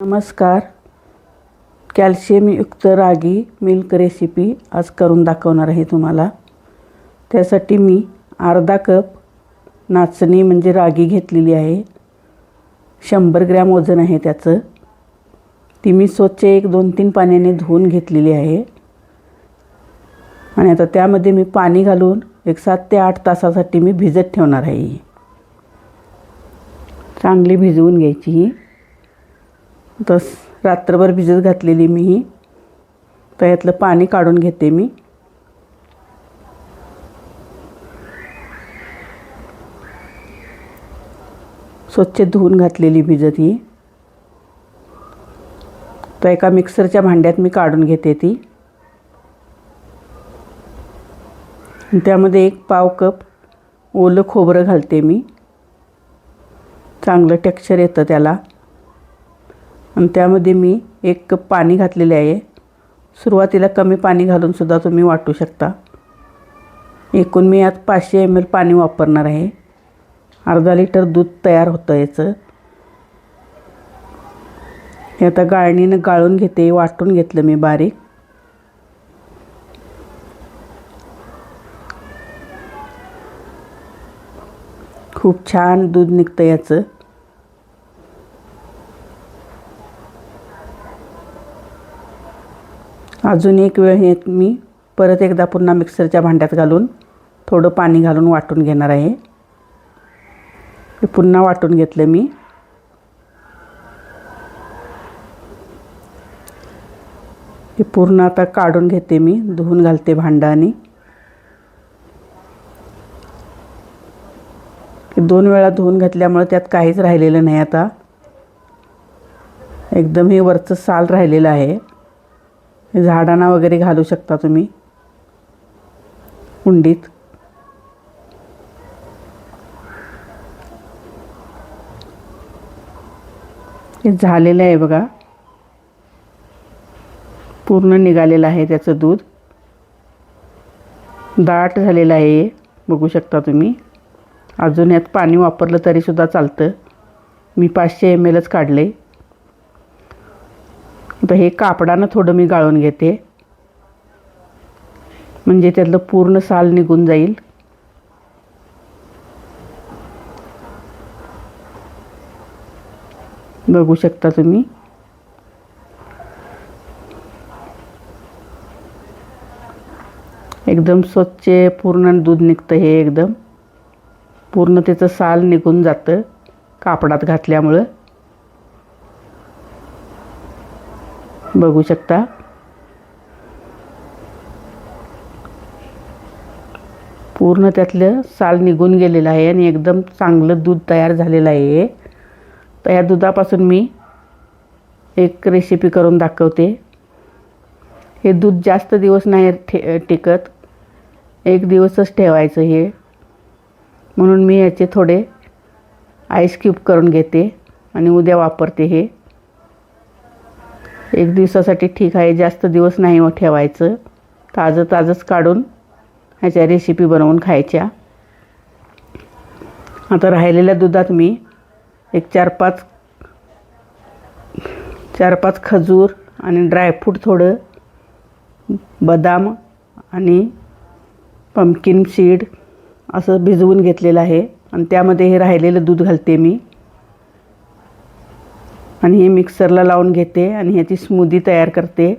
नमस्कार. कॅल्शियमयुक्त रागी milk recipe आज करून दाखवणार आहे तुम्हाला. त्यासाठी मी अर्धा कप नाचणी म्हणजे रागी घेतलेली आहे. 100 ग्रॅम वजन आहे त्याचं. ती मी स्वच्छ 1-2-3 पाण्याने धुवून घेतलेली आहे. आणि आता त्यामध्ये मी पाणी घालून 7 ते 8 तासासाठी मी भिजत ठेवणार आहे. चांगली भिजवून घ्यायची ही. रात्रभर भिजत घातलेली मी ही. तर यातलं पाणी काढून घेते मी. स्वच्छ धुवून घातलेली भिजत ही. तर एका मिक्सरच्या भांड्यात मी काढून घेते ती. त्यामध्ये 1 पाव कप ओलं खोबरं घालते मी. चांगलं टेक्स्चर येतं त्याला. आणि त्यामध्ये मी 1 कप पाणी घातलेले आहे. सुरुवातीला कमी पाणी घालून सुद्धा तुम्ही वाटू शकता. एकूण मी यात 500 ml पाणी वापरणार आहे. अर्धा लिटर दूध तयार होतं याचं. हे आता गाळणीनं गाळून घेते. वाटून घेतलं मी बारीक. खूप छान दूध निघतं याचं. अजून एक वेळ हे मी परत एकदा पुन्हा मिक्सरच्या भांड्यात घालून थोडं पाणी घालून वाटून घेणार आहे. हे पुन्हा वाटून घेतलं मी. हे पूर्ण आता काढून घेते मी. धुवून घालते भांडं. आणि 2 वेळा धुवून घातल्यामुळे त्यात काहीच राहिलेलं नाही. आता एकदम हे वरचं साल राहिलेलं आहे. झाडांना वगैरे घालू शकता तुम्ही कुंडीत. हे झालेलं आहे बघा. पूर्ण निघालेलं आहे त्याचं दूध. दाट झालेलं आहे बघू शकता तुम्ही. अजून यात पाणी वापरलं तरीसुद्धा चालतं. मी 500 mlच काढले. आता हे कापडानं थोडं मी गाळून घेते. म्हणजे त्यातलं पूर्ण साल निघून जाईल. बघू शकता तुम्ही. एकदम स्वच्छ पूर्ण दूध निघतं हे. एकदम पूर्ण त्याचं साल निघून जातं कापडात घातल्यामुळं. बघू शकता. पूर्ण त्यातलं साल निघून गेलेलं आहे आणि एकदम चांगलं दूध तयार झालेलं आहे. तर या दुधापासून मी एक रेसिपी करून दाखवते. हे दूध जास्त दिवस नाही टिकत. 1 दिवसच ठेवायचं हे. म्हणून मी याचे थोडे आईस क्यूब करून घेते आणि उद्या वापरते. हे 1 दिवसासाठी ठीक आहे. जास्त दिवस नाही ठेवायचं. ताजंच काढून ह्याच्या रेसिपी बनवून खायच्या. आता राहिलेल्या दुधात मी एक 4-5 खजूर आणि ड्रायफ्रूट, थोडं बदाम आणि पंपकिन सीड असं भिजवून घेतलेलं आहे. आणि त्यामध्ये हे राहिलेलं दूध घालते मी. आणि हे मिक्सरला लावून घेते आणि ह्याची स्मूदी तयार करते.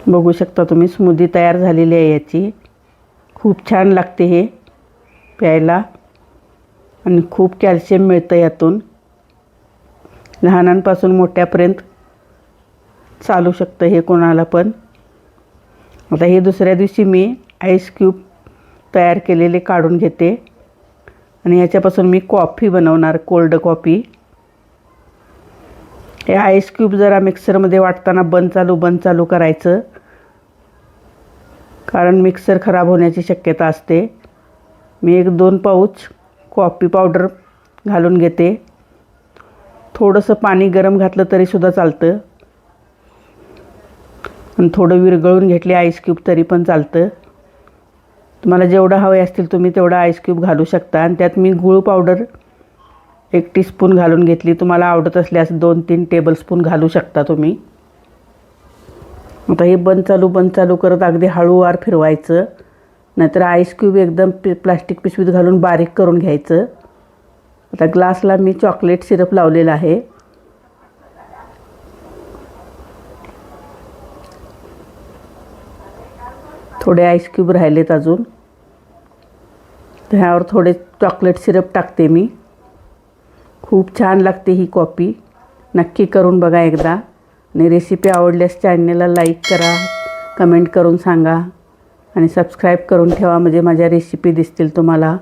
बघू शकता तुम्ही. स्मूदी तयार झालेली आहे याची. खूप छान लागते हे प्यायला. आणि खूप कॅल्शियम मिळतं यातून. लहानांपासून मोठ्यापर्यंत चालू शकतं हे कोणाला पण. आता हे दुसऱ्या दिवशी मी आईस क्यूब तयार केलेले काढून घेते. आणि ह्याच्यापासून मी कॉफी बनवणार. Cold coffee. हे आईस क्यूब जरा मिक्सरमध्ये वाटताना बंद चालू करायचं. कारण मिक्सर खराब होण्याची शक्यता असते. मी 1-2 पाऊच कॉफी पावडर घालून घेते. थोडंसं पाणी गरम घातलं तरीसुद्धा चालतं. आणि थोडं विरघळून घेतले आईस क्यूब तरी पण चालतं. तुम्हाला जेवढं हवे असतील तुम्ही तेवढं आईस क्यूब घालू शकता. आणि त्यात मी गूळ पावडर 1 टीस्पून घालून घेतली. तुम्हाला आवडत असल्यास 2-3 टेबलस्पून घालू शकता तुम्ही. आता हे बंद चालू करत अगदी हळूवार फिरवायचं, नाहीतर आईस क्यूब एकदम प्लास्टिक पिशवीत घालून बारीक करून घ्यायचं. आता ग्लासला मी चॉकलेट सिरप लावलेला आहे. थोडे आईस क्यूब राहिलेत अजून, तर ह्यावर थोडे चॉकलेट सिरप टाकते मी. खूप छान लागते ही कॉफी. नक्की करून बघा एकदा. आणि रेसिपी आवडल्यास चॅनलला लाईक करा, कमेंट करून सांगा आणि सबस्क्राईब करून ठेवा, म्हणजे माझ्या रेसिपी दिसतील तुम्हाला.